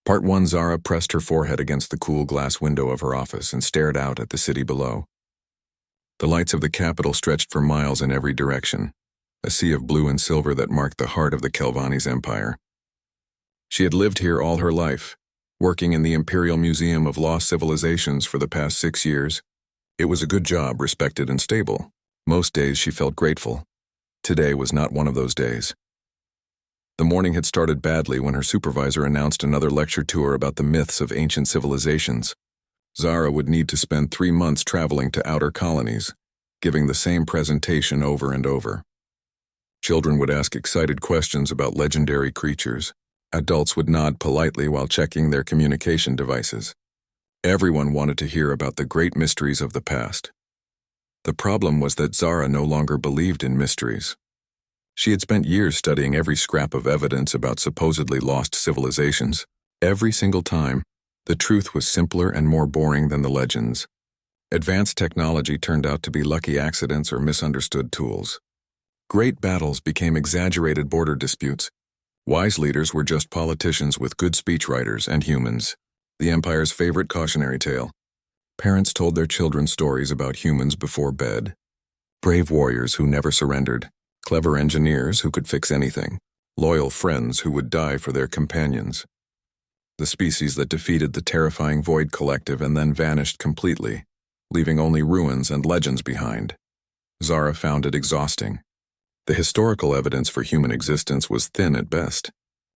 Part 1. Zara pressed her forehead against the cool glass window of her office and stared out at the city below. The lights of the capital stretched for miles in every direction, a sea of blue and silver that marked the heart of the Kelvani's empire. She had lived here all her life, working in the Imperial Museum of Lost Civilizations for the past 6 years. It was a good job, respected and stable. Most days she felt grateful. Today was not one of those days. The morning had started badly when her supervisor announced another lecture tour about the myths of ancient civilizations. Zara would need to spend 3 months traveling to outer colonies, giving the same presentation over and over. Children would ask excited questions about legendary creatures. Adults would nod politely while checking their communication devices. Everyone wanted to hear about the great mysteries of the past. The problem was that Zara no longer believed in mysteries. She had spent years studying every scrap of evidence about supposedly lost civilizations. Every single time, the truth was simpler and more boring than the legends. Advanced technology turned out to be lucky accidents or misunderstood tools. Great battles became exaggerated border disputes. Wise leaders were just politicians with good speechwriters and humans. The Empire's favorite cautionary tale. Parents told their children stories about humans before bed. Brave warriors who never surrendered. Clever engineers who could fix anything. Loyal friends who would die for their companions. The species that defeated the terrifying Void Collective and then vanished completely, leaving only ruins and legends behind. Zara found it exhausting. The historical evidence for human existence was thin at best.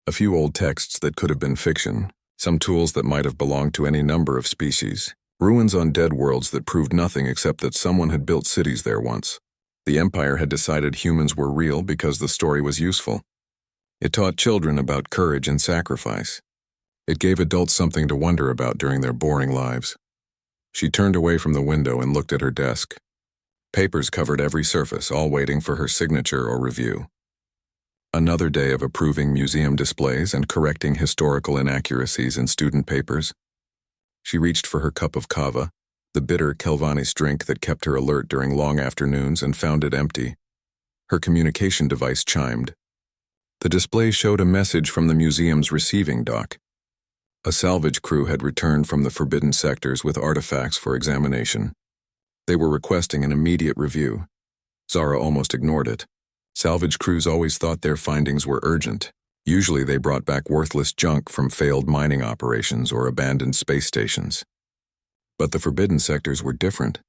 A few old texts that could have been fiction, some tools that might have belonged to any number of species, ruins on dead worlds that proved nothing except that someone had built cities there once. The Empire had decided humans were real because the story was useful. It taught children about courage and sacrifice. It gave adults something to wonder about during their boring lives. She turned away from the window and looked at her desk. Papers covered every surface, all waiting for her signature or review. Another day of approving museum displays and correcting historical inaccuracies in student papers. She reached for her cup of kava, the bitter Kelvani's drink that kept her alert during long afternoons, and found it empty. Her communication device chimed. The display showed a message from the museum's receiving dock. A salvage crew had returned from the forbidden sectors with artifacts for examination. They were requesting an immediate review. Zara almost ignored it. Salvage crews always thought their findings were urgent. Usually they brought back worthless junk from failed mining operations or abandoned space stations. But the forbidden sectors were different.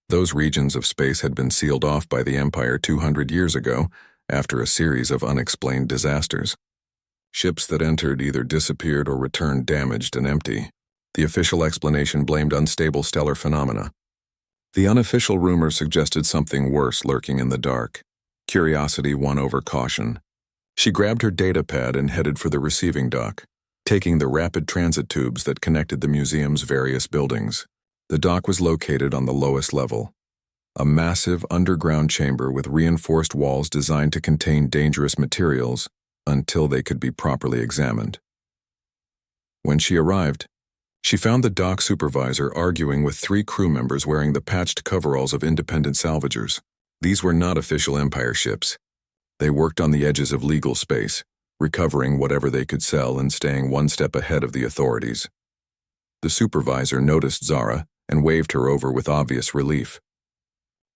Those regions of space had been sealed off by the Empire 200 years ago after a series of unexplained disasters. Ships that entered either disappeared or returned damaged and empty. The official explanation blamed unstable stellar phenomena. The unofficial rumor suggested something worse lurking in the dark. Curiosity won over caution. She grabbed her data pad and headed for the receiving dock, taking the rapid transit tubes that connected the museum's various buildings. The dock was located on the lowest level, a massive underground chamber with reinforced walls designed to contain dangerous materials until they could be properly examined. When she arrived, she found the dock supervisor arguing with 3 crew members wearing the patched coveralls of independent salvagers. These were not official Empire ships. They worked on the edges of legal space, recovering whatever they could sell and staying one step ahead of the authorities. The supervisor noticed Zara and waved her over with obvious relief.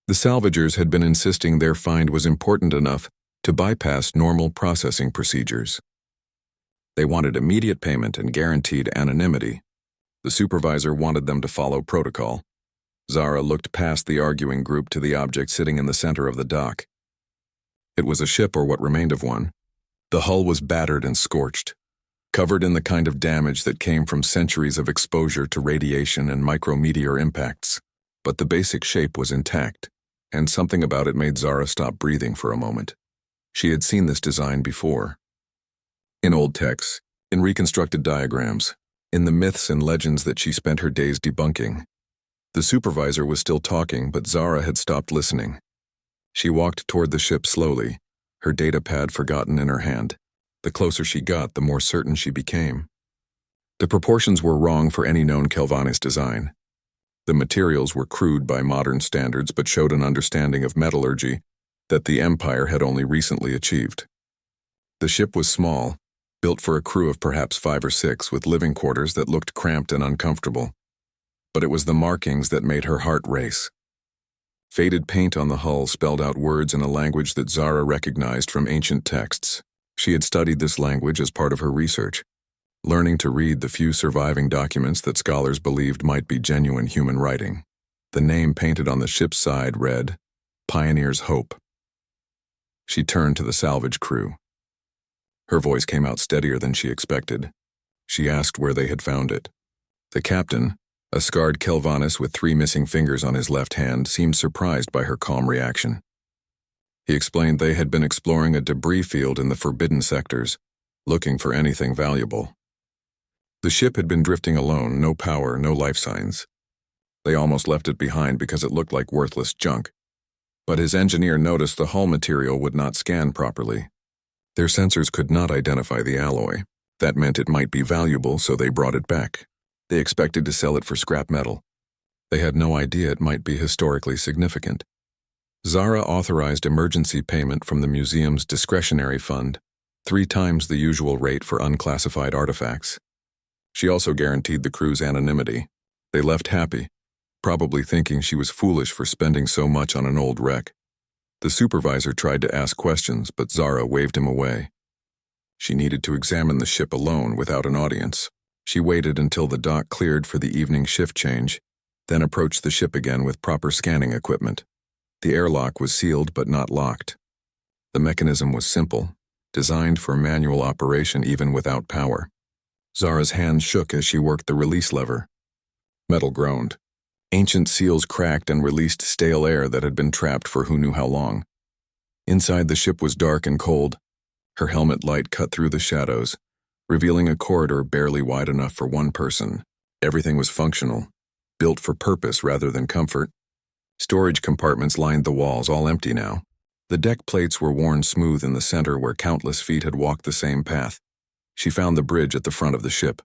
The salvagers had been insisting their find was important enough to bypass normal processing procedures. They wanted immediate payment and guaranteed anonymity. The supervisor wanted them to follow protocol. Zara looked past the arguing group to the object sitting in the center of the dock. It was a ship, or what remained of one. The hull was battered and scorched, covered in the kind of damage that came from centuries of exposure to radiation and micrometeor impacts. But the basic shape was intact, and something about it made Zara stop breathing for a moment. She had seen this design before. In old texts, in reconstructed diagrams, in the myths and legends that she spent her days debunking. The supervisor was still talking, but Zara had stopped listening. She walked toward the ship slowly, her data pad forgotten in her hand. The closer she got, the more certain she became. The proportions were wrong for any known Kelvanist design. The materials were crude by modern standards but showed an understanding of metallurgy that the Empire had only recently achieved. The ship was small, built for a crew of perhaps 5 or 6 with living quarters that looked cramped and uncomfortable. But it was the markings that made her heart race. Faded paint on the hull spelled out words in a language that Zara recognized from ancient texts. She had studied this language as part of her research, learning to read the few surviving documents that scholars believed might be genuine human writing. The name painted on the ship's side read, Pioneer's Hope. She turned to the salvage crew. Her voice came out steadier than she expected. She asked where they had found it. The captain, a scarred Kelvanis with 3 missing fingers on his left hand, seemed surprised by her calm reaction. He explained they had been exploring a debris field in the forbidden sectors, looking for anything valuable. The ship had been drifting alone, no power, no life signs. They almost left it behind because it looked like worthless junk. But his engineer noticed the hull material would not scan properly. Their sensors could not identify the alloy. That meant it might be valuable, so they brought it back. They expected to sell it for scrap metal. They had no idea it might be historically significant. Zara authorized emergency payment from the museum's discretionary fund, 3 times the usual rate for unclassified artifacts. She also guaranteed the crew's anonymity. They left happy, probably thinking she was foolish for spending so much on an old wreck. The supervisor tried to ask questions, but Zara waved him away. She needed to examine the ship alone without an audience. She waited until the dock cleared for the evening shift change, then approached the ship again with proper scanning equipment. The airlock was sealed but not locked. The mechanism was simple, designed for manual operation even without power. Zara's hand shook as she worked the release lever. Metal groaned. Ancient seals cracked and released stale air that had been trapped for who knew how long. Inside the ship was dark and cold. Her helmet light cut through the shadows, revealing a corridor barely wide enough for one person. Everything was functional, built for purpose rather than comfort. Storage compartments lined the walls, all empty now. The deck plates were worn smooth in the center where countless feet had walked the same path. She found the bridge at the front of the ship.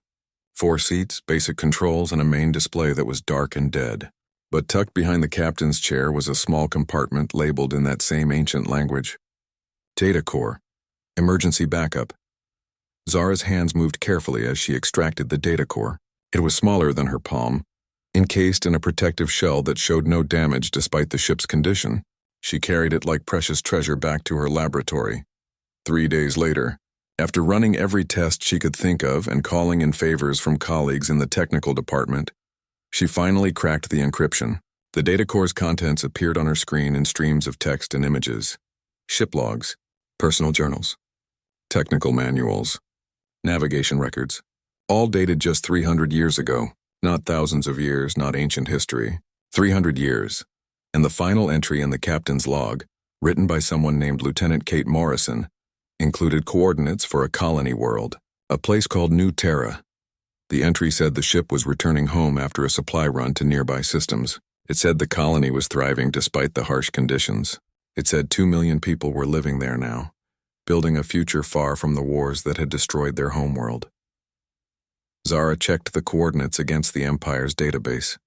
4 seats, basic controls, and a main display that was dark and dead. But tucked behind the captain's chair was a small compartment labeled in that same ancient language. Data core. Emergency backup. Zara's hands moved carefully as she extracted the data core. It was smaller than her palm, encased in a protective shell that showed no damage despite the ship's condition. She carried it like precious treasure back to her laboratory. 3 days later, after running every test she could think of and calling in favors from colleagues in the technical department, she finally cracked the encryption. The data core's contents appeared on her screen in streams of text and images. Ship logs, personal journals, technical manuals, navigation records, all dated just 300 years ago. Not thousands of years, not ancient history. 300 years. And the final entry in the captain's log, written by someone named Lieutenant Kate Morrison, included coordinates for a colony world, a place called New Terra. The entry said the ship was returning home after a supply run to nearby systems. It said the colony was thriving despite the harsh conditions. It said 2 million people were living there now, building a future far from the wars that had destroyed their homeworld. Zara checked the coordinates against the Empire's database.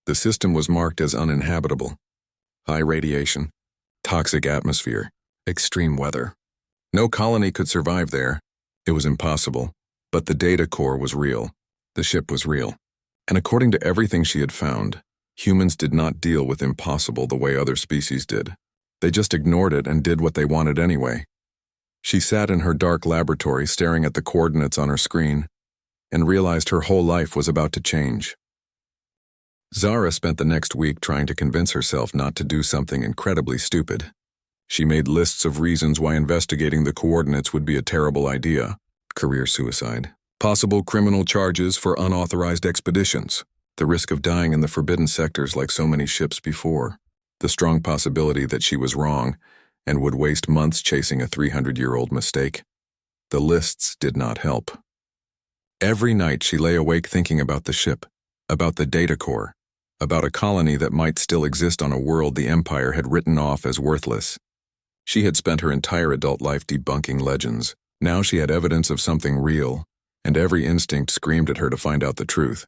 The system was marked as uninhabitable. High radiation, toxic atmosphere, extreme weather. No colony could survive there. It was impossible. But the data core was real. The ship was real. And according to everything she had found, humans did not deal with impossible the way other species did. They just ignored it and did what they wanted anyway. She sat in her dark laboratory staring at the coordinates on her screen and realized her whole life was about to change. Zara spent the next week trying to convince herself not to do something incredibly stupid. She made lists of reasons why investigating the coordinates would be a terrible idea. Career suicide. Possible criminal charges for unauthorized expeditions. The risk of dying in the forbidden sectors like so many ships before. The strong possibility that she was wrong and would waste months chasing a 300-year-old mistake. The lists did not help. Every night she lay awake thinking about the ship, about the data core, about a colony that might still exist on a world the Empire had written off as worthless. She had spent her entire adult life debunking legends. Now she had evidence of something real, and every instinct screamed at her to find out the truth.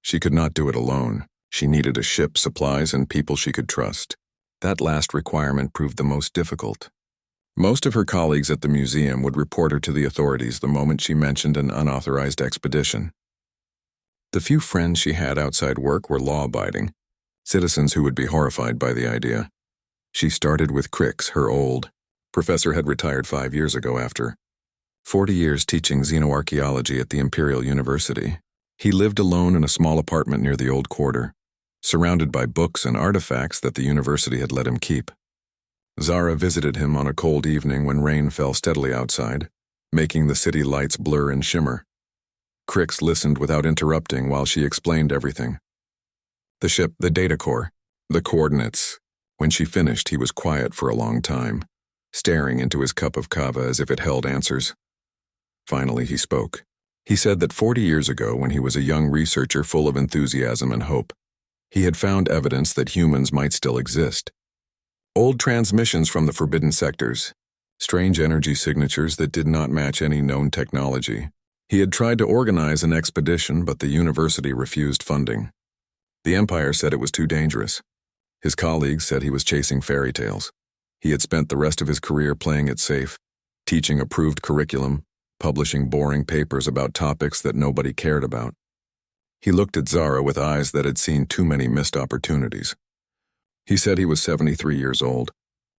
She could not do it alone. She needed a ship, supplies, and people she could trust. That last requirement proved the most difficult. Most of her colleagues at the museum would report her to the authorities the moment she mentioned an unauthorized expedition. The few friends she had outside work were law-abiding, citizens who would be horrified by the idea. She started with Crix, her old professor had retired 5 years ago after 40 years teaching xenoarchaeology at the Imperial University. He lived alone in a small apartment near the old quarter, surrounded by books and artifacts that the university had let him keep. Zara visited him on a cold evening when rain fell steadily outside, making the city lights blur and shimmer. Crix listened without interrupting while she explained everything. The ship, the data core, the coordinates. When she finished, he was quiet for a long time, staring into his cup of kava as if it held answers. Finally, he spoke. He said that 40 years ago, when he was a young researcher full of enthusiasm and hope, he had found evidence that humans might still exist. Old transmissions from the forbidden sectors, strange energy signatures that did not match any known technology. He had tried to organize an expedition, but the university refused funding. The Empire said it was too dangerous. His colleagues said he was chasing fairy tales. He had spent the rest of his career playing it safe, teaching approved curriculum, publishing boring papers about topics that nobody cared about. He looked at Zara with eyes that had seen too many missed opportunities. He said he was 73 years old,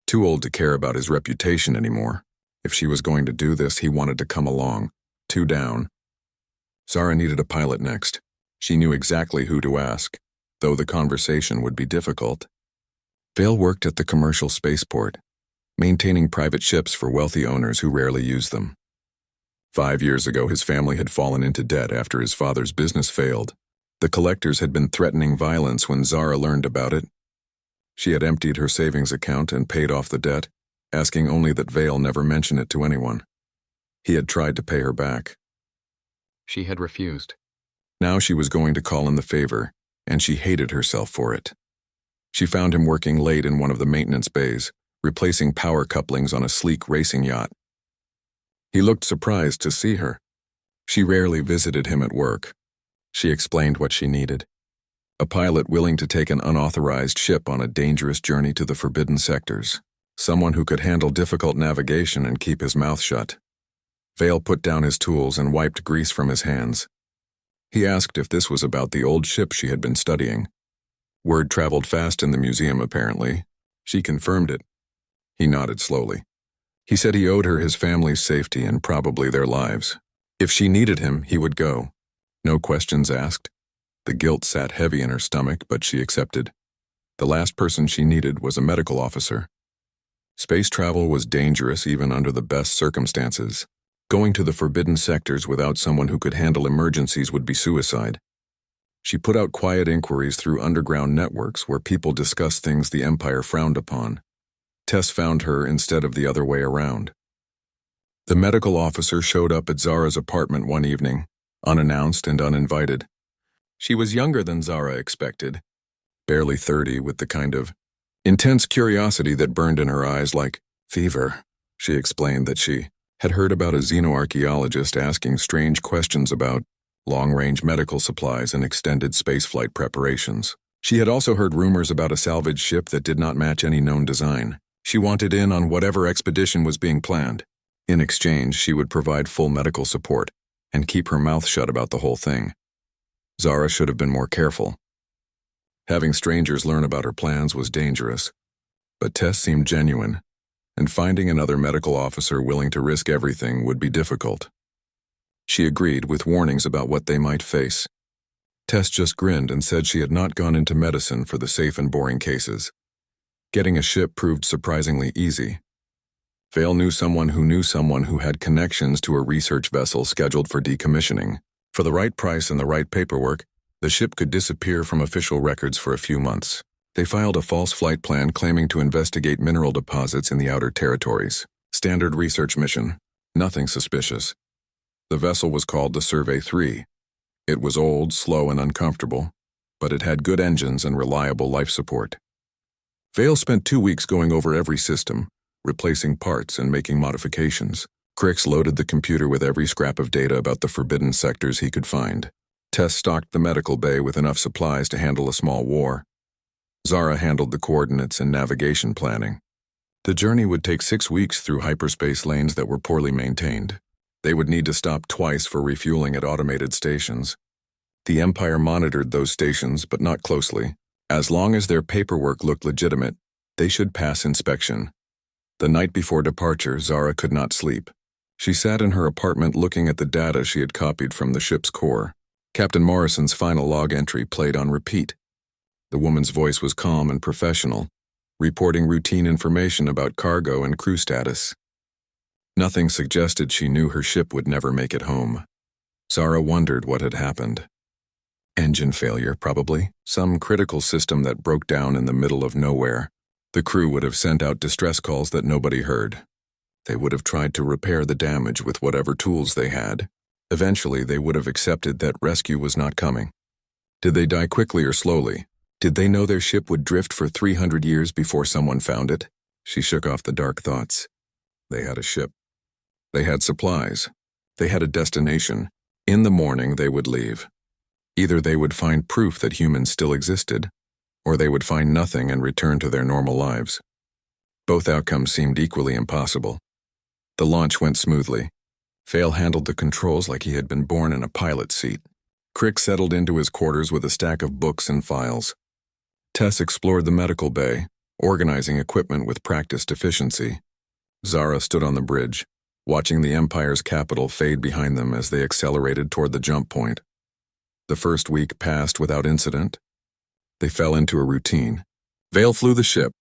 too old to care about his reputation anymore. If she was going to do this, he wanted to come along, 2 down. Zara needed a pilot next. She knew exactly who to ask, though the conversation would be difficult. Vale worked at the commercial spaceport, maintaining private ships for wealthy owners who rarely used them. 5 years ago, his family had fallen into debt after his father's business failed. The collectors had been threatening violence when Zara learned about it. She had emptied her savings account and paid off the debt, asking only that Vale never mention it to anyone. He had tried to pay her back. She had refused. Now she was going to call in the favor, and she hated herself for it. She found him working late in one of the maintenance bays, replacing power couplings on a sleek racing yacht. He looked surprised to see her. She rarely visited him at work. She explained what she needed. A pilot willing to take an unauthorized ship on a dangerous journey to the forbidden sectors. Someone who could handle difficult navigation and keep his mouth shut. Vale put down his tools and wiped grease from his hands. He asked if this was about the old ship she had been studying. Word traveled fast in the museum, apparently. She confirmed it. He nodded slowly. He said he owed her his family's safety and probably their lives. If she needed him, he would go. No questions asked. The guilt sat heavy in her stomach, but she accepted. The last person she needed was a medical officer. Space travel was dangerous even under the best circumstances. Going to the forbidden sectors without someone who could handle emergencies would be suicide. She put out quiet inquiries through underground networks where people discussed things the Empire frowned upon. Tess found her instead of the other way around. The medical officer showed up at Zara's apartment one evening, unannounced and uninvited. She was younger than Zara expected, barely 30, with the kind of intense curiosity that burned in her eyes like fever. She explained that she had heard about a xenoarchaeologist asking strange questions about long-range medical supplies and extended spaceflight preparations. She had also heard rumors about a salvage ship that did not match any known design. She wanted in on whatever expedition was being planned. In exchange, she would provide full medical support and keep her mouth shut about the whole thing. Zara should have been more careful. Having strangers learn about her plans was dangerous, but Tess seemed genuine, and finding another medical officer willing to risk everything would be difficult. She agreed with warnings about what they might face. Tess just grinned and said she had not gone into medicine for the safe and boring cases. Getting a ship proved surprisingly easy. Vale knew someone who had connections to a research vessel scheduled for decommissioning. For the right price and the right paperwork, the ship could disappear from official records for a few months. They filed a false flight plan claiming to investigate mineral deposits in the outer territories. Standard research mission. Nothing suspicious. The vessel was called the Survey 3. It was old, slow, and uncomfortable, but it had good engines and reliable life support. Vale spent 2 weeks going over every system, replacing parts and making modifications. Crix loaded the computer with every scrap of data about the forbidden sectors he could find. Tess stocked the medical bay with enough supplies to handle a small war. Zara handled the coordinates and navigation planning. The journey would take 6 weeks through hyperspace lanes that were poorly maintained. They would need to stop twice for refueling at automated stations. The Empire monitored those stations, but not closely. As long as their paperwork looked legitimate, they should pass inspection. The night before departure, Zara could not sleep. She sat in her apartment looking at the data she had copied from the ship's core. Captain Morrison's final log entry played on repeat. The woman's voice was calm and professional, reporting routine information about cargo and crew status. Nothing suggested she knew her ship would never make it home. Zara wondered what had happened. Engine failure, probably. Some critical system that broke down in the middle of nowhere. The crew would have sent out distress calls that nobody heard. They would have tried to repair the damage with whatever tools they had. Eventually, they would have accepted that rescue was not coming. Did they die quickly or slowly? Did they know their ship would drift for 300 years before someone found it? She shook off the dark thoughts. They had a ship. They had supplies. They had a destination. In the morning, they would leave. Either they would find proof that humans still existed, or they would find nothing and return to their normal lives. Both outcomes seemed equally impossible. The launch went smoothly. Vale handled the controls like he had been born in a pilot seat. Crick settled into his quarters with a stack of books and files. Tess explored the medical bay, organizing equipment with practiced efficiency. Zara stood on the bridge, watching the Empire's capital fade behind them as they accelerated toward the jump point. The first week passed without incident. They fell into a routine. Vale flew the ship.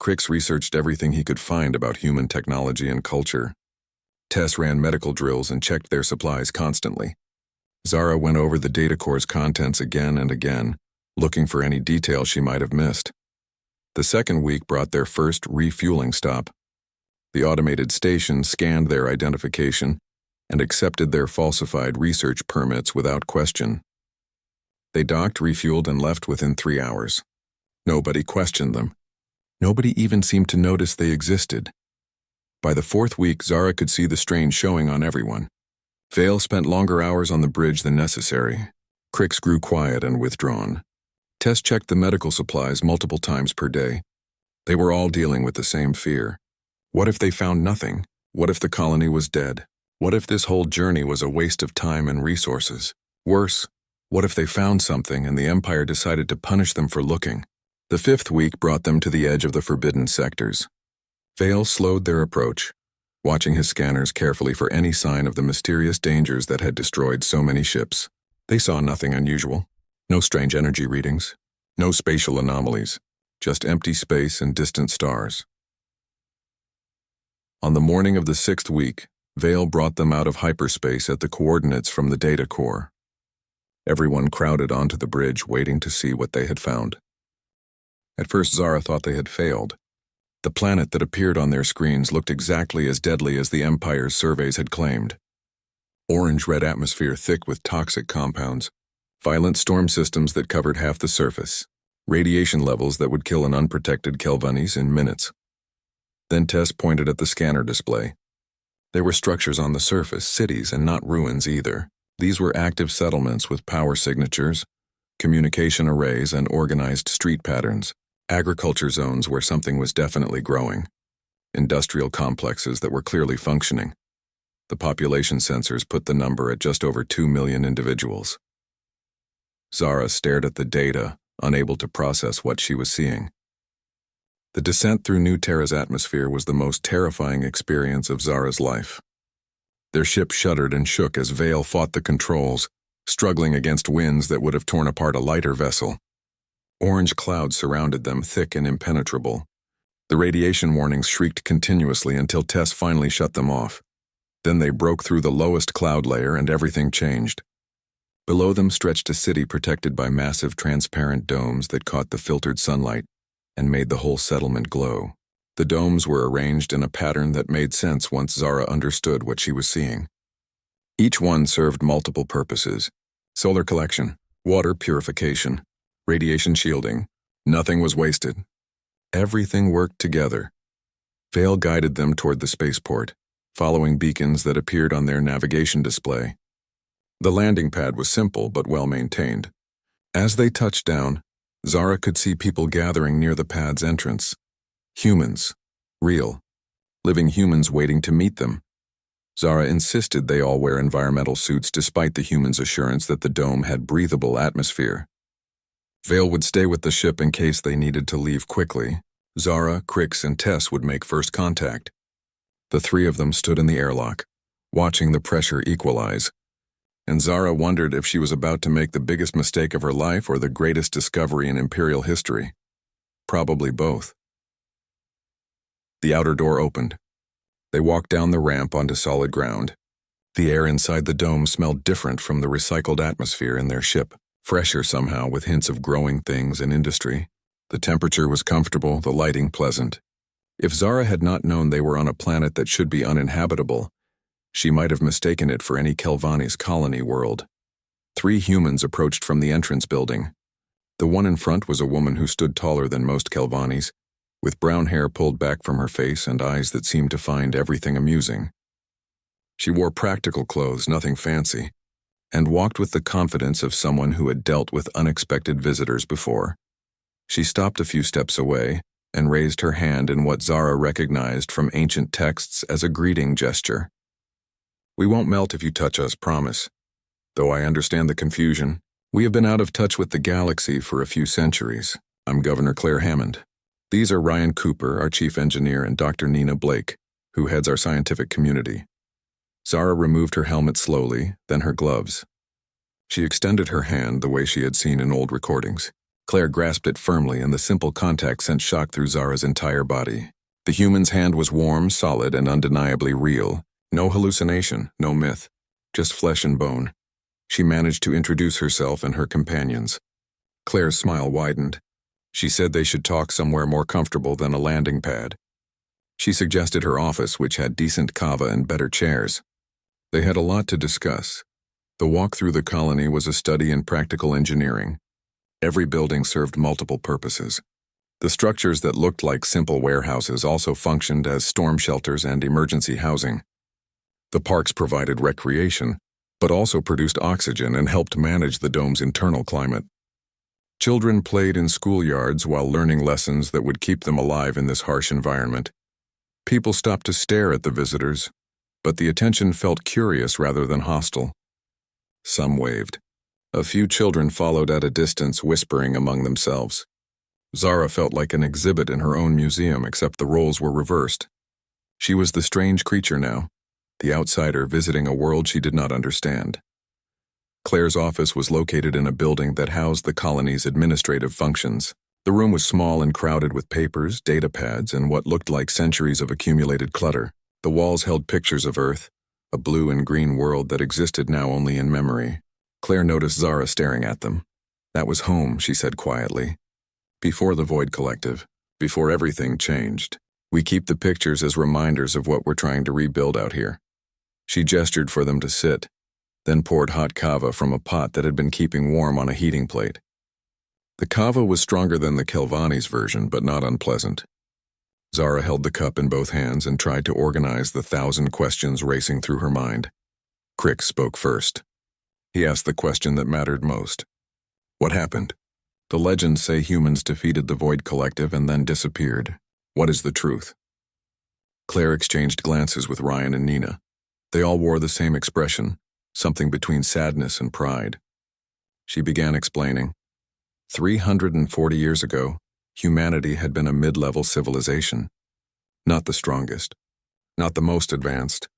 Crix researched everything he could find about human technology and culture. Tess ran medical drills and checked their supplies constantly. Zara went over the data core's contents again and again, looking for any detail she might have missed. The second week brought their first refueling stop. The automated station scanned their identification and accepted their falsified research permits without question. They docked, refueled, and left within 3 hours. Nobody questioned them. Nobody even seemed to notice they existed. By the fourth week, Zara could see the strain showing on everyone. Vale spent longer hours on the bridge than necessary. Crix grew quiet and withdrawn. Tess checked the medical supplies multiple times per day. They were all dealing with the same fear. What if they found nothing? What if the colony was dead? What if this whole journey was a waste of time and resources? Worse, what if they found something and the Empire decided to punish them for looking? The fifth week brought them to the edge of the forbidden sectors. Vale slowed their approach, watching his scanners carefully for any sign of the mysterious dangers that had destroyed so many ships. They saw nothing unusual. No strange energy readings. No spatial anomalies. Just empty space and distant stars. On the morning of the 6th week, Vale brought them out of hyperspace at the coordinates from the data core. Everyone crowded onto the bridge, waiting to see what they had found. At first, Zara thought they had failed. The planet that appeared on their screens looked exactly as deadly as the Empire's surveys had claimed. Orange-red atmosphere thick with toxic compounds, violent storm systems that covered half the surface, radiation levels that would kill an unprotected Kelvanis in minutes. Then Tess pointed at the scanner display. There were structures on the surface, cities, and not ruins either. These were active settlements with power signatures, communication arrays, and organized street patterns. Agriculture zones where something was definitely growing. Industrial complexes that were clearly functioning. The population sensors put the number at just over 2 million individuals. Zara stared at the data, unable to process what she was seeing. The descent through New Terra's atmosphere was the most terrifying experience of Zara's life. Their ship shuddered and shook as Vale fought the controls, struggling against winds that would have torn apart a lighter vessel. Orange clouds surrounded them, thick and impenetrable. The radiation warnings shrieked continuously until Tess finally shut them off. Then they broke through the lowest cloud layer and everything changed. Below them stretched a city protected by massive transparent domes that caught the filtered sunlight and made the whole settlement glow. The domes were arranged in a pattern that made sense once Zara understood what she was seeing. Each one served multiple purposes: solar collection, water purification, radiation shielding. Nothing was wasted. Everything worked together. Vale guided them toward the spaceport, following beacons that appeared on their navigation display. The landing pad was simple but well maintained. As they touched down, Zara could see people gathering near the pad's entrance. Humans. Real. Living humans waiting to meet them. Zara insisted they all wear environmental suits despite the humans' assurance that the dome had breathable atmosphere. Vale would stay with the ship in case they needed to leave quickly. Zara, Crix, and Tess would make first contact. The three of them stood in the airlock, watching the pressure equalize, and Zara wondered if she was about to make the biggest mistake of her life or the greatest discovery in Imperial history. Probably both. The outer door opened. They walked down the ramp onto solid ground. The air inside the dome smelled different from the recycled atmosphere in their ship, fresher somehow with hints of growing things and industry. The temperature was comfortable, the lighting pleasant. If Zara had not known they were on a planet that should be uninhabitable, she might have mistaken it for any Kelvani's colony world. Three humans approached from the entrance building. The one in front was a woman who stood taller than most Kelvanis, with brown hair pulled back from her face and eyes that seemed to find everything amusing. She wore practical clothes, nothing fancy, and walked with the confidence of someone who had dealt with unexpected visitors before. She stopped a few steps away and raised her hand in what Zara recognized from ancient texts as a greeting gesture. "We won't melt if you touch us, promise. Though I understand the confusion. We have been out of touch with the galaxy for a few centuries. I'm Governor Claire Hammond. These are Ryan Cooper, our chief engineer, and Dr. Nina Blake, who heads our scientific community." Zara removed her helmet slowly, then her gloves. She extended her hand the way she had seen in old recordings. Claire grasped it firmly, and the simple contact sent shock through Zara's entire body. The human's hand was warm, solid, and undeniably real. No hallucination, no myth, just flesh and bone. She managed to introduce herself and her companions. Claire's smile widened. She said they should talk somewhere more comfortable than a landing pad. She suggested her office, which had decent kava and better chairs. They had a lot to discuss. The walk through the colony was a study in practical engineering. Every building served multiple purposes. The structures that looked like simple warehouses also functioned as storm shelters and emergency housing. The parks provided recreation, but also produced oxygen and helped manage the dome's internal climate. Children played in schoolyards while learning lessons that would keep them alive in this harsh environment. People stopped to stare at the visitors, but the attention felt curious rather than hostile. Some waved. A few children followed at a distance, whispering among themselves. Zara felt like an exhibit in her own museum, except the roles were reversed. She was the strange creature now, the outsider visiting a world she did not understand. Claire's office was located in a building that housed the colony's administrative functions. The room was small and crowded with papers, data pads, and what looked like centuries of accumulated clutter. The walls held pictures of Earth, a blue and green world that existed now only in memory. Claire noticed Zara staring at them. "That was home," she said quietly. "Before the Void Collective, before everything changed. We keep the pictures as reminders of what we're trying to rebuild out here." She gestured for them to sit, then poured hot kava from a pot that had been keeping warm on a heating plate. The kava was stronger than the Kelvani's version, but not unpleasant. Zara held the cup in both hands and tried to organize the 1,000 questions racing through her mind. Crix spoke first. He asked the question that mattered most. "What happened? The legends say humans defeated the Void Collective and then disappeared. What is the truth?" Claire exchanged glances with Ryan and Nina. They all wore the same expression, something between sadness and pride. She began explaining. 340 years ago, humanity had been a mid-level civilization. Not the strongest, not the most advanced.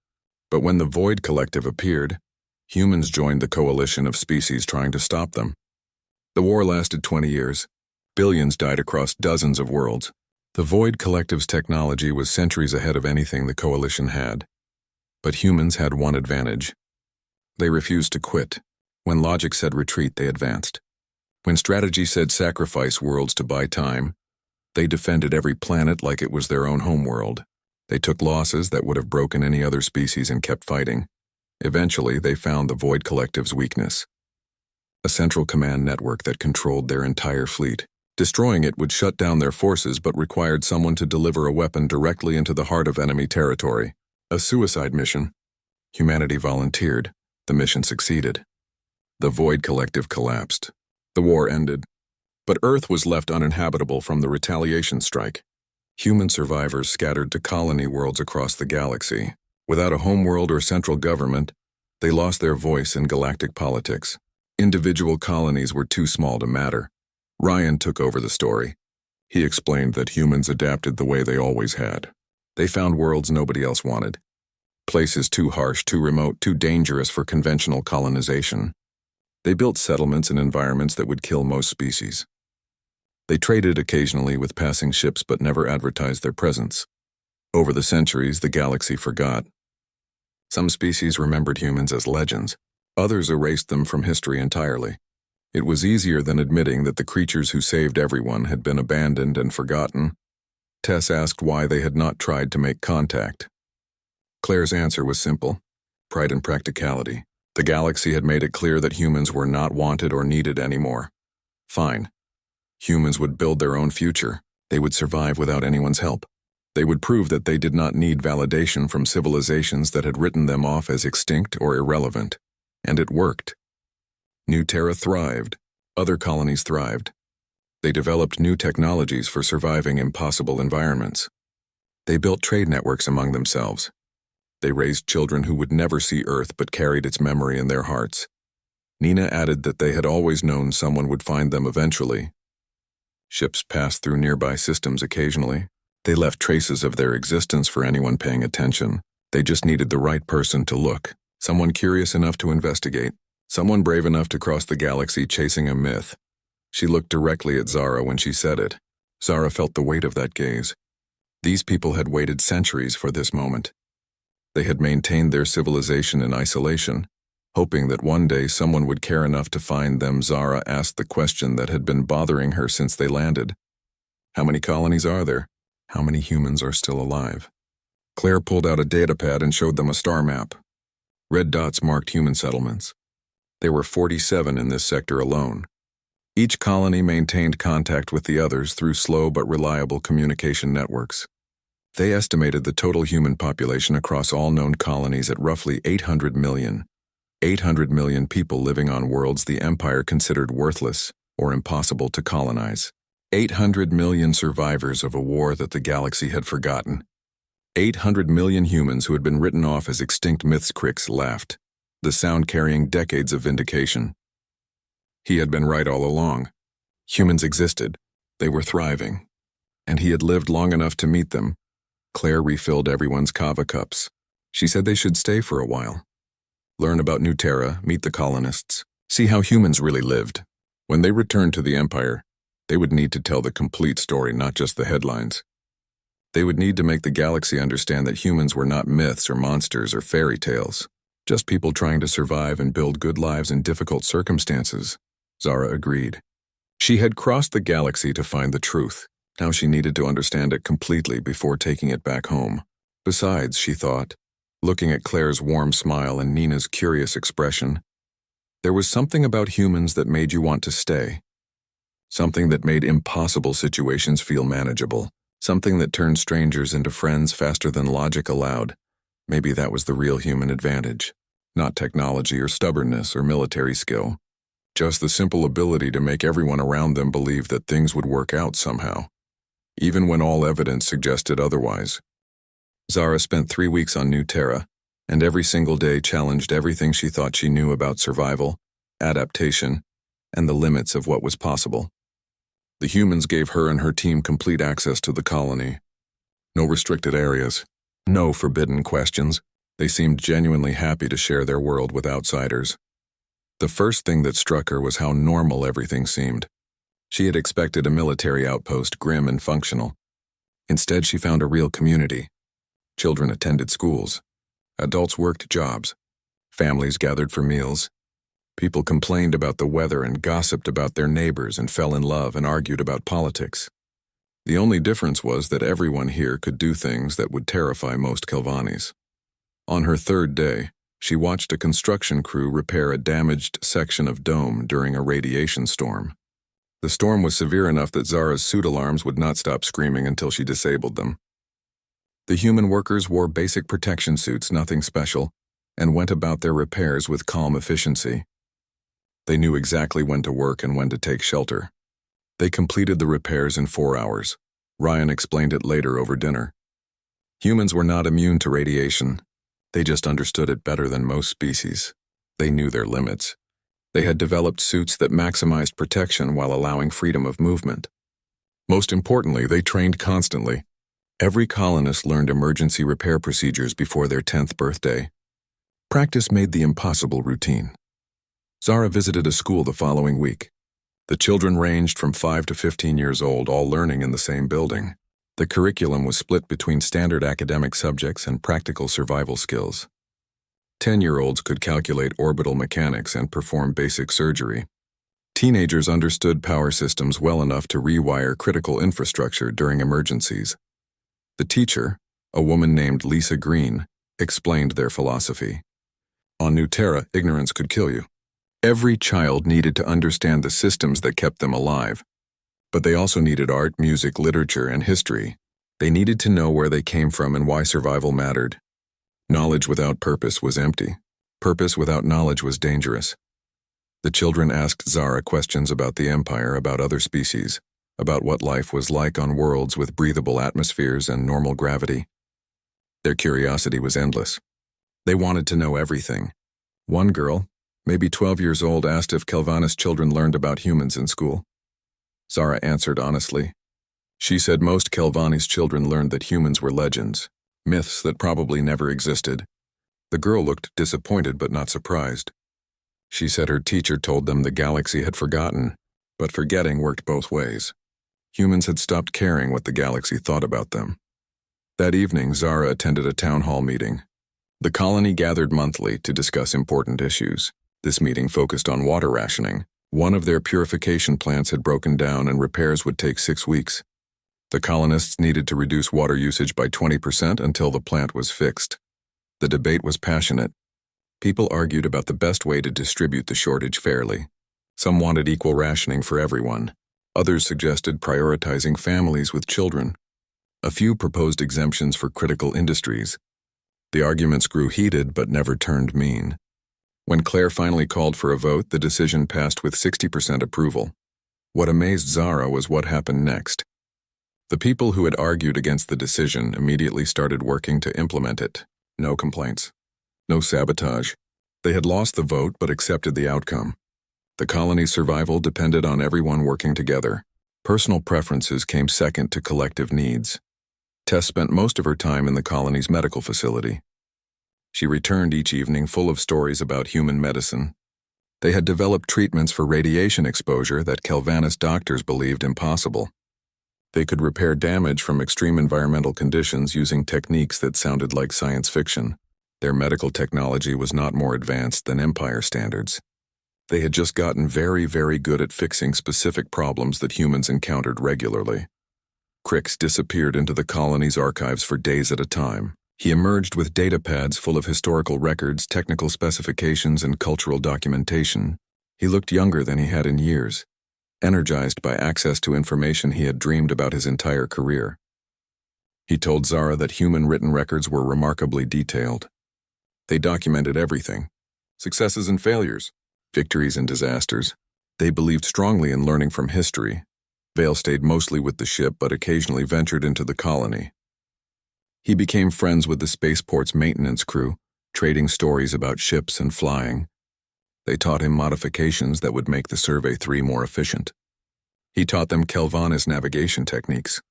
But when the Void Collective appeared, humans joined the coalition of species trying to stop them. The war lasted 20 years. Billions died across dozens of worlds. The Void Collective's technology was centuries ahead of anything the coalition had. But humans had one advantage. They refused to quit. When logic said retreat, they advanced. When strategy said sacrifice worlds to buy time, they defended every planet like it was their own homeworld. They took losses that would have broken any other species and kept fighting. Eventually, they found the Void Collective's weakness. A central command network that controlled their entire fleet. Destroying it would shut down their forces but required someone to deliver a weapon directly into the heart of enemy territory. A suicide mission. Humanity volunteered. The mission succeeded. The Void Collective collapsed. The war ended. But Earth was left uninhabitable from the retaliation strike. Human survivors scattered to colony worlds across the galaxy. Without a homeworld or central government, they lost their voice in galactic politics. Individual colonies were too small to matter. Ryan took over the story. He explained that humans adapted the way they always had. They found worlds nobody else wanted. Places too harsh, too remote, too dangerous for conventional colonization. They built settlements in environments that would kill most species. They traded occasionally with passing ships but never advertised their presence. Over the centuries, the galaxy forgot. Some species remembered humans as legends. Others erased them from history entirely. It was easier than admitting that the creatures who saved everyone had been abandoned and forgotten. Tess asked why they had not tried to make contact. Claire's answer was simple: pride and practicality. The galaxy had made it clear that humans were not wanted or needed anymore. Fine. Humans would build their own future. They would survive without anyone's help. They would prove that they did not need validation from civilizations that had written them off as extinct or irrelevant. And it worked. New Terra thrived. Other colonies thrived. They developed new technologies for surviving impossible environments. They built trade networks among themselves. They raised children who would never see Earth but carried its memory in their hearts. Nina added that they had always known someone would find them eventually. Ships passed through nearby systems occasionally. They left traces of their existence for anyone paying attention. They just needed the right person to look. Someone curious enough to investigate. Someone brave enough to cross the galaxy chasing a myth. She looked directly at Zara when she said it. Zara felt the weight of that gaze. These people had waited centuries for this moment. They had maintained their civilization in isolation, hoping that one day someone would care enough to find them. Zara asked the question that had been bothering her since they landed. How many colonies are there? How many humans are still alive? Claire pulled out a datapad and showed them a star map. Red dots marked human settlements. There were 47 in this sector alone. Each colony maintained contact with the others through slow but reliable communication networks. They estimated the total human population across all known colonies at roughly 800 million. 800 million people living on worlds the Empire considered worthless or impossible to colonize. 800 million survivors of a war that the galaxy had forgotten. 800 million humans who had been written off as extinct myths. Crix laughed, the sound carrying decades of vindication. He had been right all along. Humans existed. They were thriving. And he had lived long enough to meet them. Claire refilled everyone's kava cups. She said they should stay for a while. Learn about New Terra, meet the colonists, see how humans really lived. When they returned to the Empire, they would need to tell the complete story, not just the headlines. They would need to make the galaxy understand that humans were not myths or monsters or fairy tales, just people trying to survive and build good lives in difficult circumstances. Zara agreed. She had crossed the galaxy to find the truth. Now she needed to understand it completely before taking it back home. Besides, she thought, looking at Claire's warm smile and Nina's curious expression, there was something about humans that made you want to stay. Something that made impossible situations feel manageable. Something that turned strangers into friends faster than logic allowed. Maybe that was the real human advantage. Not technology or stubbornness or military skill. Just the simple ability to make everyone around them believe that things would work out somehow, even when all evidence suggested otherwise. Zara spent 3 weeks on New Terra, and every single day challenged everything she thought she knew about survival, adaptation, and the limits of what was possible. The humans gave her and her team complete access to the colony. No restricted areas, no forbidden questions. They seemed genuinely happy to share their world with outsiders. The first thing that struck her was how normal everything seemed. She had expected a military outpost, grim and functional. Instead, she found a real community. Children attended schools. Adults worked jobs. Families gathered for meals. People complained about the weather and gossiped about their neighbors and fell in love and argued about politics. The only difference was that everyone here could do things that would terrify most Kelvanis. On her third day, she watched a construction crew repair a damaged section of dome during a radiation storm. The storm was severe enough that Zara's suit alarms would not stop screaming until she disabled them. The human workers wore basic protection suits, nothing special, and went about their repairs with calm efficiency. They knew exactly when to work and when to take shelter. They completed the repairs in 4 hours. Ryan explained it later over dinner. Humans were not immune to radiation. They just understood it better than most species. They knew their limits. They had developed suits that maximized protection while allowing freedom of movement. Most importantly, they trained constantly. Every colonist learned emergency repair procedures before their 10th birthday. Practice made the impossible routine. Zara visited a school the following week. The children ranged from 5 to 15 years old, all learning in the same building. The curriculum was split between standard academic subjects and practical survival skills. 10-year-olds could calculate orbital mechanics and perform basic surgery. Teenagers understood power systems well enough to rewire critical infrastructure during emergencies. The teacher, a woman named Lisa Green, explained their philosophy. On New Terra, ignorance could kill you. Every child needed to understand the systems that kept them alive. But they also needed art, music, literature, and history. They needed to know where they came from and why survival mattered. Knowledge without purpose was empty. Purpose without knowledge was dangerous. The children asked Zara questions about the Empire, about other species, about what life was like on worlds with breathable atmospheres and normal gravity. Their curiosity was endless. They wanted to know everything. One girl, maybe 12 years old, asked if Kelvanis children learned about humans in school. Zara answered honestly. She said most Kelvanis children learned that humans were legends, myths that probably never existed. The girl looked disappointed but not surprised. She said her teacher told them the galaxy had forgotten, but forgetting worked both ways. Humans had stopped caring what the galaxy thought about them. That evening, Zara attended a town hall meeting. The colony gathered monthly to discuss important issues. This meeting focused on water rationing. One of their purification plants had broken down and repairs would take 6 weeks. The colonists needed to reduce water usage by 20% until the plant was fixed. The debate was passionate. People argued about the best way to distribute the shortage fairly. Some wanted equal rationing for everyone. Others suggested prioritizing families with children. A few proposed exemptions for critical industries. The arguments grew heated but never turned mean. When Claire finally called for a vote, the decision passed with 60% approval. What amazed Zara was what happened next. The people who had argued against the decision immediately started working to implement it. No complaints. No sabotage. They had lost the vote but accepted the outcome. The colony's survival depended on everyone working together. Personal preferences came second to collective needs. Tess spent most of her time in the colony's medical facility. She returned each evening full of stories about human medicine. They had developed treatments for radiation exposure that Kelvanis doctors believed impossible. They could repair damage from extreme environmental conditions using techniques that sounded like science fiction. Their medical technology was not more advanced than Empire standards. They had just gotten very, very good at fixing specific problems that humans encountered regularly. Crix disappeared into the colony's archives for days at a time. He emerged with datapads full of historical records, technical specifications, and cultural documentation. He looked younger than he had in years, energized by access to information he had dreamed about his entire career. He told Zara that human written records were remarkably detailed. They documented everything, successes and failures, victories and disasters. They believed strongly in learning from history. Vale stayed mostly with the ship but occasionally ventured into the colony. He became friends with the spaceport's maintenance crew, trading stories about ships and flying. They taught him modifications that would make the Survey 3 more efficient. He taught them Kelvanis navigation techniques.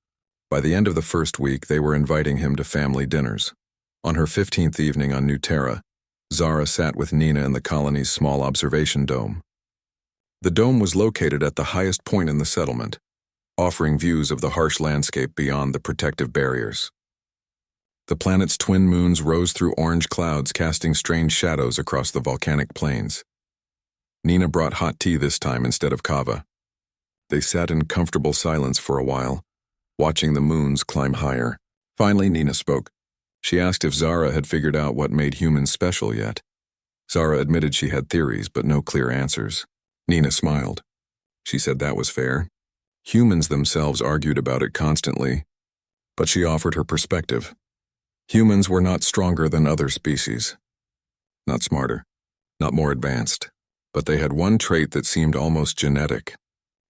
By the end of the first week, they were inviting him to family dinners. On her 15th evening on New Terra, Zara sat with Nina in the colony's small observation dome. The dome was located at the highest point in the settlement, offering views of the harsh landscape beyond the protective barriers. The planet's twin moons rose through orange clouds, casting strange shadows across the volcanic plains. Nina brought hot tea this time instead of kava. They sat in comfortable silence for a while, watching the moons climb higher. Finally, Nina spoke. She asked if Zara had figured out what made humans special yet. Zara admitted she had theories, but no clear answers. Nina smiled. She said that was fair. Humans themselves argued about it constantly, but she offered her perspective. Humans were not stronger than other species. Not smarter, not more advanced, but they had one trait that seemed almost genetic.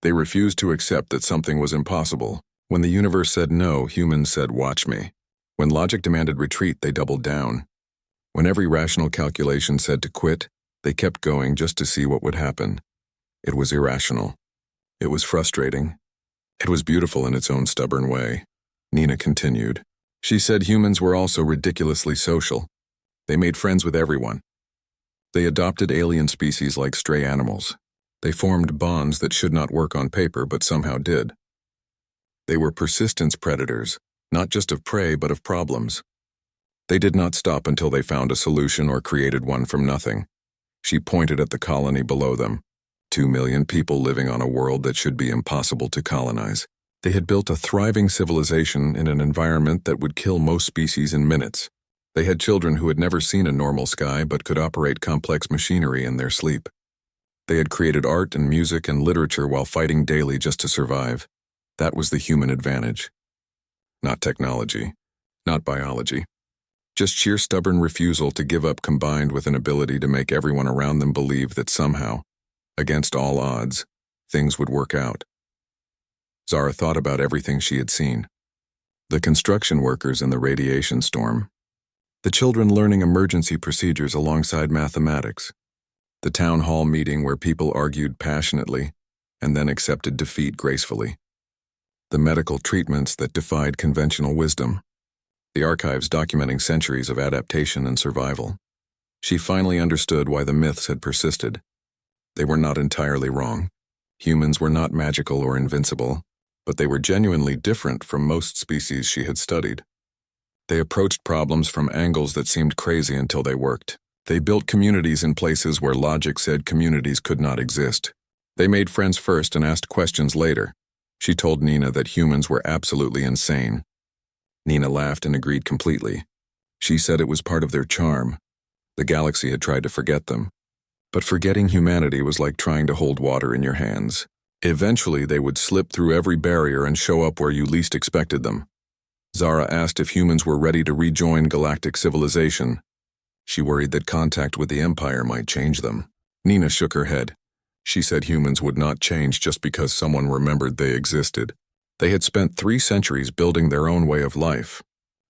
They refused to accept that something was impossible. When the universe said no, humans said, "Watch me." When logic demanded retreat, they doubled down. When every rational calculation said to quit, they kept going just to see what would happen. It was irrational. It was frustrating. It was beautiful in its own stubborn way. Nina continued. She said humans were also ridiculously social. They made friends with everyone. They adopted alien species like stray animals. They formed bonds that should not work on paper but somehow did. They were persistence predators, not just of prey but of problems. They did not stop until they found a solution or created one from nothing. She pointed at the colony below them. 2 million people living on a world that should be impossible to colonize. They had built a thriving civilization in an environment that would kill most species in minutes. They had children who had never seen a normal sky but could operate complex machinery in their sleep. They had created art and music and literature while fighting daily just to survive. That was the human advantage. Not technology, not biology. Just sheer stubborn refusal to give up combined with an ability to make everyone around them believe that somehow, against all odds, things would work out. Zara thought about everything she had seen. The construction workers in the radiation storm. The children learning emergency procedures alongside mathematics. The town hall meeting where people argued passionately and then accepted defeat gracefully. The medical treatments that defied conventional wisdom. The archives documenting centuries of adaptation and survival. She finally understood why the myths had persisted. They were not entirely wrong. Humans were not magical or invincible, but they were genuinely different from most species she had studied. They approached problems from angles that seemed crazy until they worked. They built communities in places where logic said communities could not exist. They made friends first and asked questions later. She told Nina that humans were absolutely insane. Nina laughed and agreed completely. She said it was part of their charm. The galaxy had tried to forget them. But forgetting humanity was like trying to hold water in your hands. Eventually, they would slip through every barrier and show up where you least expected them. Zara asked if humans were ready to rejoin galactic civilization. She worried that contact with the Empire might change them. Nina shook her head. She said humans would not change just because someone remembered they existed. They had spent 3 centuries building their own way of life.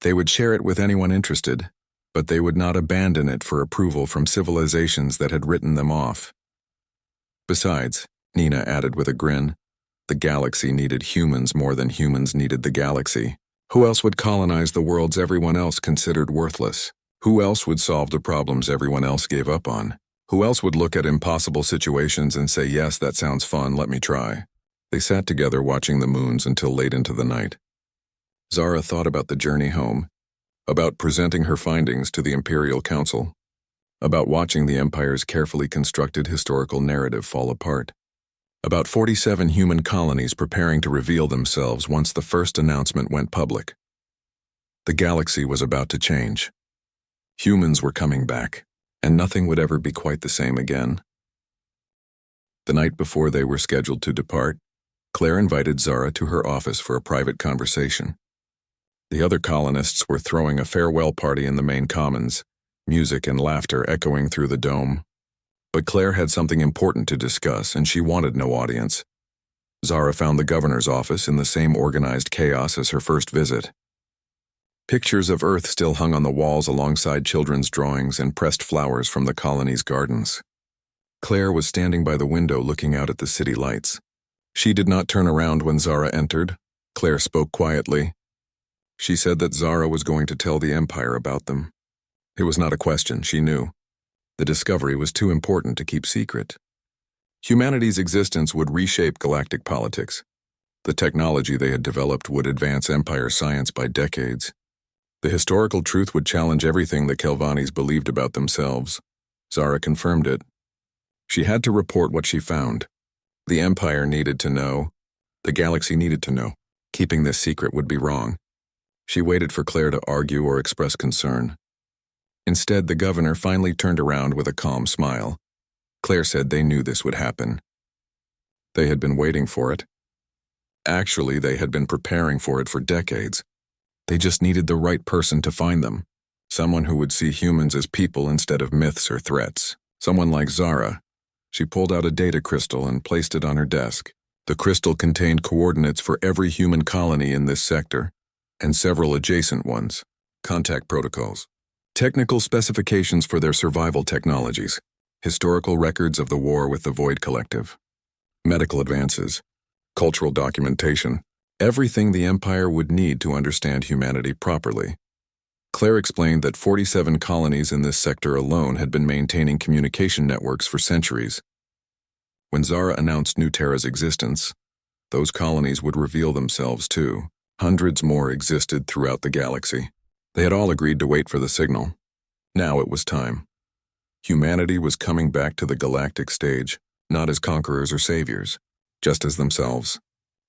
They would share it with anyone interested, but they would not abandon it for approval from civilizations that had written them off. Besides, Nina added with a grin, the galaxy needed humans more than humans needed the galaxy. Who else would colonize the worlds everyone else considered worthless? Who else would solve the problems everyone else gave up on? Who else would look at impossible situations and say, yes, that sounds fun, let me try? They sat together watching the moons until late into the night. Zara thought about the journey home, about presenting her findings to the Imperial Council, about watching the Empire's carefully constructed historical narrative fall apart, about 47 human colonies preparing to reveal themselves once the first announcement went public. The galaxy was about to change. Humans were coming back, and nothing would ever be quite the same again. The night before they were scheduled to depart, Claire invited Zara to her office for a private conversation. The other colonists were throwing a farewell party in the main commons, music and laughter echoing through the dome. But Claire had something important to discuss, and she wanted no audience. Zara found the governor's office in the same organized chaos as her first visit. Pictures of Earth still hung on the walls alongside children's drawings and pressed flowers from the colony's gardens. Claire was standing by the window looking out at the city lights. She did not turn around when Zara entered. Claire spoke quietly. She said that Zara was going to tell the Empire about them. It was not a question, she knew. The discovery was too important to keep secret. Humanity's existence would reshape galactic politics. The technology they had developed would advance Empire science by decades. The historical truth would challenge everything the Kelvanis believed about themselves. Zara confirmed it. She had to report what she found. The Empire needed to know. The galaxy needed to know. Keeping this secret would be wrong. She waited for Claire to argue or express concern. Instead, the governor finally turned around with a calm smile. Claire said they knew this would happen. They had been waiting for it. Actually, they had been preparing for it for decades. They just needed the right person to find them. Someone who would see humans as people instead of myths or threats. Someone like Zara. She pulled out a data crystal and placed it on her desk. The crystal contained coordinates for every human colony in this sector, and several adjacent ones, contact protocols, technical specifications for their survival technologies, historical records of the war with the Void Collective, medical advances, cultural documentation, everything the Empire would need to understand humanity properly. Claire explained that 47 colonies in this sector alone had been maintaining communication networks for centuries. When Zara announced New Terra's existence, those colonies would reveal themselves too. Hundreds more existed throughout the galaxy. They had all agreed to wait for the signal. Now it was time. Humanity was coming back to the galactic stage, not as conquerors or saviors, just as themselves.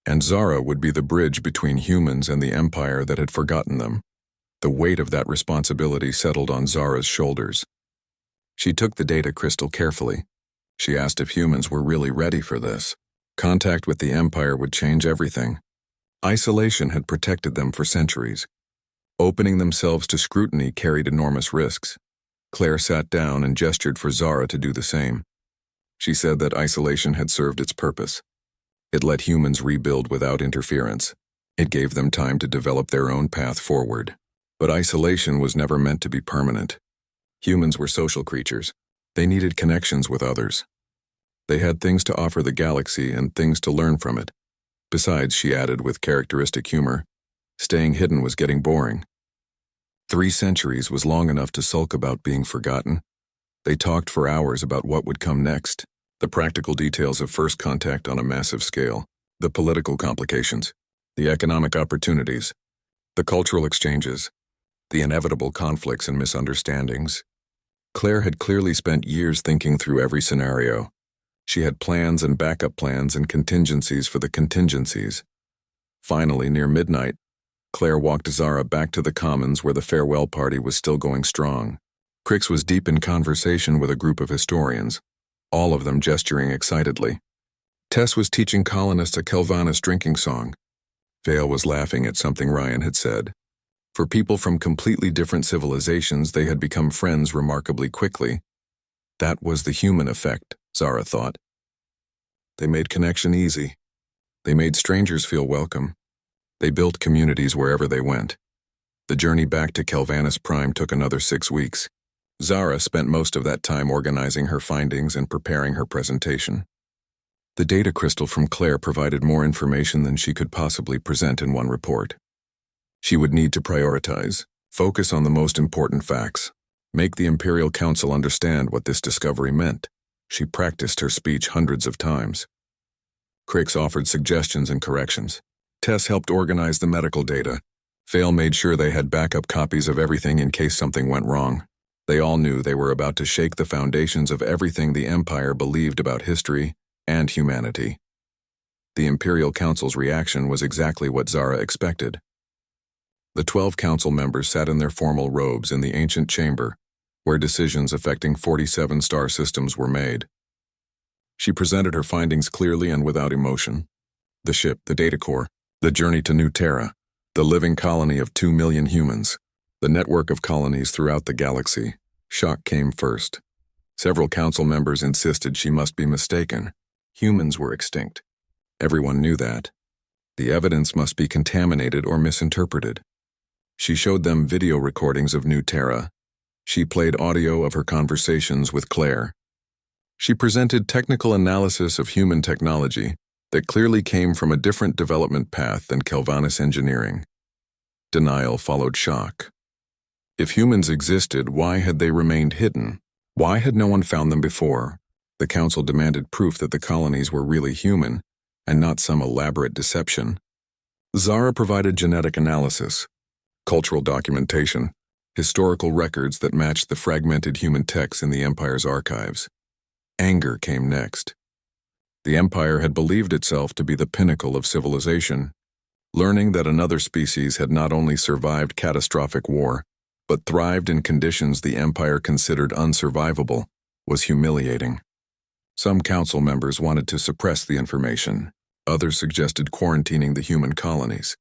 And Zara would be the bridge between humans and the Empire that had forgotten them. The weight of that responsibility settled on Zara's shoulders. She took the data crystal carefully. She asked if humans were really ready for this. Contact with the Empire would change everything. Isolation had protected them for centuries. Opening themselves to scrutiny carried enormous risks. Claire sat down and gestured for Zara to do the same. She said that isolation had served its purpose. It let humans rebuild without interference. It gave them time to develop their own path forward. But isolation was never meant to be permanent. Humans were social creatures. They needed connections with others. They had things to offer the galaxy and things to learn from it. Besides, she added with characteristic humor, staying hidden was getting boring. 3 centuries was long enough to sulk about being forgotten. They talked for hours about what would come next, the practical details of first contact on a massive scale, the political complications, the economic opportunities, the cultural exchanges, the inevitable conflicts and misunderstandings. Claire had clearly spent years thinking through every scenario. She had plans and backup plans and contingencies for the contingencies. Finally, near midnight, Claire walked Zara back to the Commons where the farewell party was still going strong. Crix was deep in conversation with a group of historians, all of them gesturing excitedly. Tess was teaching colonists a Kelvanis drinking song. Vale was laughing at something Ryan had said. For people from completely different civilizations, they had become friends remarkably quickly. That was the human effect, Zara thought. They made connection easy. They made strangers feel welcome. They built communities wherever they went. The journey back to Kelvanis Prime took another 6 weeks. Zara spent most of that time organizing her findings and preparing her presentation. The data crystal from Claire provided more information than she could possibly present in one report. She would need to prioritize, focus on the most important facts, make the Imperial Council understand what this discovery meant. She practiced her speech hundreds of times. Crix offered suggestions and corrections. Tess helped organize the medical data. Vale made sure they had backup copies of everything in case something went wrong. They all knew they were about to shake the foundations of everything the Empire believed about history and humanity. The Imperial Council's reaction was exactly what Zara expected. The 12 council members sat in their formal robes in the ancient chamber, where decisions affecting 47 star systems were made. She presented her findings clearly and without emotion. The ship, the data core, the journey to New Terra, the living colony of 2 million humans, the network of colonies throughout the galaxy. Shock came first. Several council members insisted she must be mistaken. Humans were extinct. Everyone knew that. The evidence must be contaminated or misinterpreted. She showed them video recordings of New Terra. She played audio of her conversations with Claire. She presented technical analysis of human technology that clearly came from a different development path than Kelvanis engineering. Denial followed shock. If humans existed, why had they remained hidden? Why had no one found them before? The council demanded proof that the colonies were really human, and not some elaborate deception. Zara provided genetic analysis, cultural documentation, historical records that matched the fragmented human texts in the Empire's archives. Anger came next. The Empire had believed itself to be the pinnacle of civilization. Learning that another species had not only survived catastrophic war, but thrived in conditions the Empire considered unsurvivable, was humiliating. Some council members wanted to suppress the information. Others suggested quarantining the human colonies.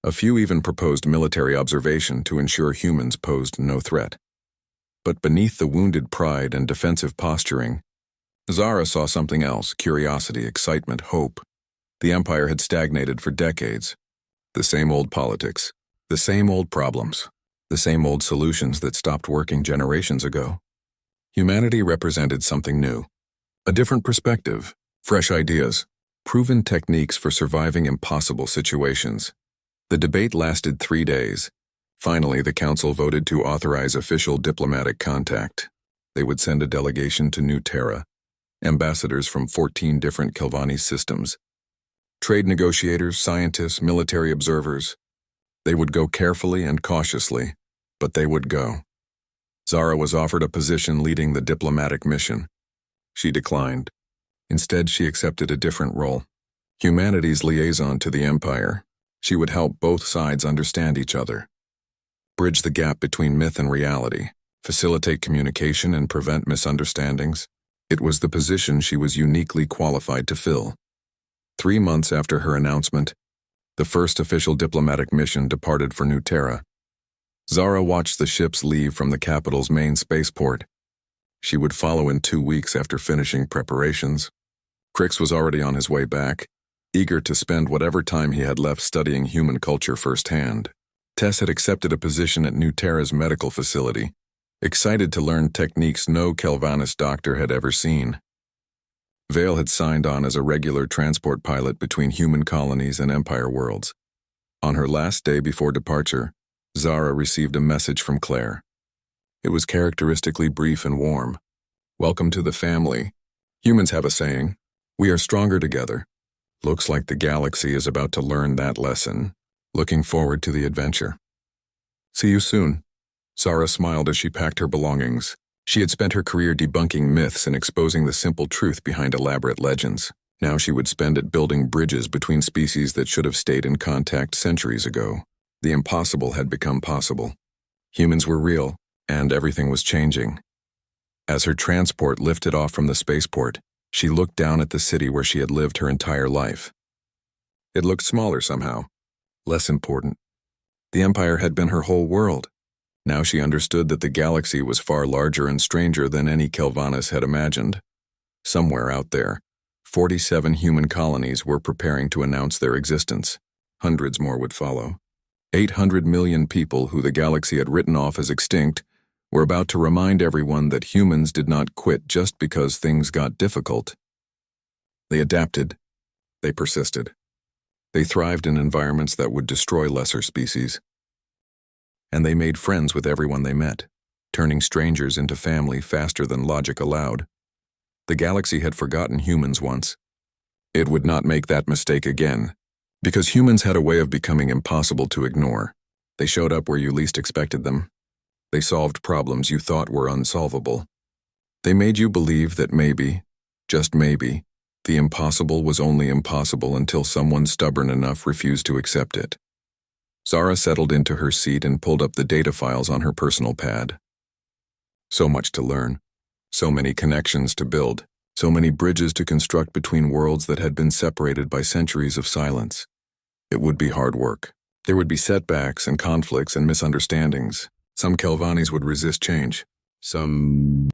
A few even proposed military observation to ensure humans posed no threat. But beneath the wounded pride and defensive posturing, Zara saw something else: curiosity, excitement, hope. The empire had stagnated for decades. The same old politics, the same old problems, the same old solutions that stopped working generations ago. Humanity represented something new. A different perspective, fresh ideas, proven techniques for surviving impossible situations. The debate lasted 3 days. Finally, the council voted to authorize official diplomatic contact. They would send a delegation to New Terra, ambassadors from 14 different Kelvani systems, trade negotiators, scientists, military observers. They would go carefully and cautiously, but they would go. Zara was offered a position leading the diplomatic mission. She declined. Instead, she accepted a different role. Humanity's liaison to the Empire. She would help both sides understand each other, bridge the gap between myth and reality, facilitate communication and prevent misunderstandings. It was the position she was uniquely qualified to fill. 3 months after her announcement, the first official diplomatic mission departed for New Terra. Zara watched the ships leave from the capital's main spaceport. She would follow in 2 weeks after finishing preparations. Crix was already on his way back, eager to spend whatever time he had left studying human culture firsthand. Tess had accepted a position at New Terra's medical facility, excited to learn techniques no Kelvanis doctor had ever seen. Vale had signed on as a regular transport pilot between human colonies and Empire worlds. On her last day before departure, Zara received a message from Claire. It was characteristically brief and warm. "Welcome to the family. Humans have a saying, we are stronger together. Looks like the galaxy is about to learn that lesson. Looking forward to the adventure. See you soon." Zara smiled as she packed her belongings. She had spent her career debunking myths and exposing the simple truth behind elaborate legends. Now she would spend it building bridges between species that should have stayed in contact centuries ago. The impossible had become possible. Humans were real, and everything was changing. As her transport lifted off from the spaceport, she looked down at the city where she had lived her entire life. It looked smaller somehow, less important. The Empire had been her whole world. Now she understood that the galaxy was far larger and stranger than any Kelvanis had imagined. Somewhere out there, 47 human colonies were preparing to announce their existence. Hundreds more would follow. 800 million people who the galaxy had written off as extinct were about to remind everyone that humans did not quit just because things got difficult. They adapted. They persisted. They thrived in environments that would destroy lesser species. And they made friends with everyone they met, turning strangers into family faster than logic allowed. The galaxy had forgotten humans once. It would not make that mistake again, because humans had a way of becoming impossible to ignore. They showed up where you least expected them. They solved problems you thought were unsolvable. They made you believe that maybe, just maybe, the impossible was only impossible until someone stubborn enough refused to accept it. Zara settled into her seat and pulled up the data files on her personal pad. So much to learn, so many connections to build, so many bridges to construct between worlds that had been separated by centuries of silence. It would be hard work. There would be setbacks and conflicts and misunderstandings. Some Kelvanis would resist change. Some